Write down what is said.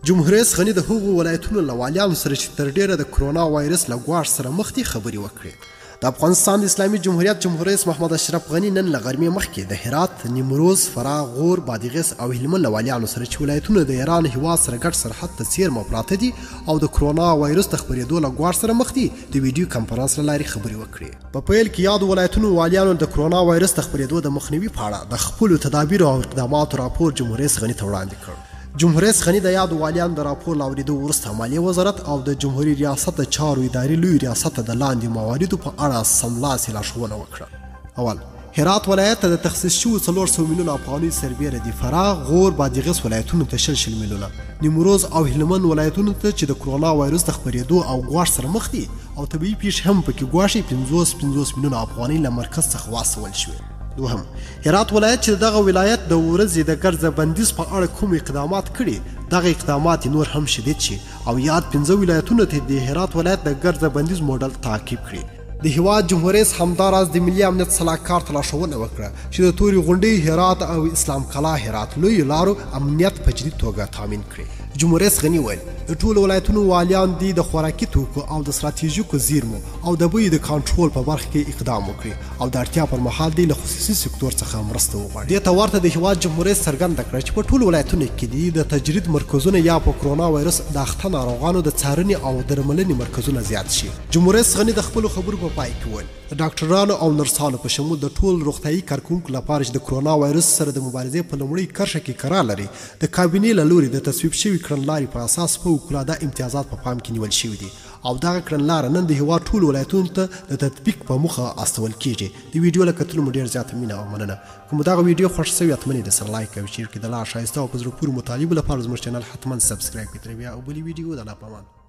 جمهوریت رئیس غني د هغو ولایتونو له والیانو سره چې تر ډیره د کرونا وایرس له ګواښ سره مخ دي خبرې وکړې. د افغانستان د اسلامي جمهوریت جمهور رئیس محمد اشرف غني نن له غرمې مخکې د هرات، نیمروز، فراه، غور، بادغیس او هلمند له والیانو سره چې ولایتونه د ایران هیواد سره ګډ سرحد ته څیرمه پراته دي او د کرونا وایرس د خپرېدو له ګواښ سره مخ دي، د ویډیو کنفرانس له لارې خبرې وکړې. په پیل کې یادو ولایتونو والیانو د کرونا وایرس د خپرېدو د مخنیوي په اړه د خپلو تدابیرو او اقداماتو راپور جمهور رئیس غني ته وړاندې کړ. جمهور رئیس غني د یادو والیانو د راپور له اورېدو وروسته مالیې وزارت او د جمهوري ریاست د چارو ادارې لوی ریاست ته د لاندې مواردو په اړه سملاسي لارښوونه وکړه. اول، هرات ولایت ته د تخصیص شویو 400 میلیونه افغانۍ سربیره دي. فراه، غور، بادغیس ولایتونو ته 60 میلیونه، نیمروز او هلمند ولایتونو ته چې د کرونا وایرس د خپرېدو او ګواښ سره مخ دي او طبیعي پیښې هم پکې ګواښي 50 میلیونه افغانۍ له مرکز څخه واستول شوې. دوهم، هرات ولایت چې دغه ولایت د ورځې د ګرځه بندیز په اړه کوم اقدامات کړي، دغه اقدامات نور هم شدید شي او یاد 15 ولایتونو ته د هرات ولایت د ګرځه بندیز موډل تعقیب کړي. د هیواد جمهور رئیس همداراز د ملي امنیت صلاحکار ته لارښوونه وکړه چې د تورې غونډۍ هرات او اسلام کلا هرات لویو لارو امنیت په جدي توګه تامین کړي. جمهور رئیس غني ویل د ټولو ولایتونو والیان دي د خوراکي توکو او د ستراتیژیکو زیرمو او د بیو د کنټرول په برخه کې اقدام وکړي او د اړتیا پر مهال دی له خصوصي سکتور څخه مرسته وغواړي. دې ته ورته د هیواد جمهور رئیس څرګنده کړه چې په ټولو ولایتونو کې دي د تجرید مرکزونه یا په کرونا وایرس د اخته ناروغانو د څارنې او درملنې مرکزونه زیات شي. جمهور رئیس غني د خپلو خبرو په پای کې ویل د ډاکټرانو او نرسانو په شمول د ټول روغتیايي کارکوونکو لپاره چې د کرونا وایرس سره د مبارزې په لومړۍ کرښه کې قرار لري، د کابینې له لوري د تصویب شوي کړنلارې په اساس فوق‌العاده امتیازات په پام کې نیول شوي دي او دغه کړنلاره نن د هیواد ټولو ولایتونو ته د تطبیق په موخه استول کیږي. د ویډیو له کتلو مو ډېر زیاته مینه او مننه. که مو دغه ویډیو خوښ شوي حتماً د سره لایک او شیر کړئ. د لا ښایسته او په زړه پورې مطالبو لپاره زموږ چینل حتماً سبسکرایب کړئ. بیا او بلې ویډیو د الله په امان.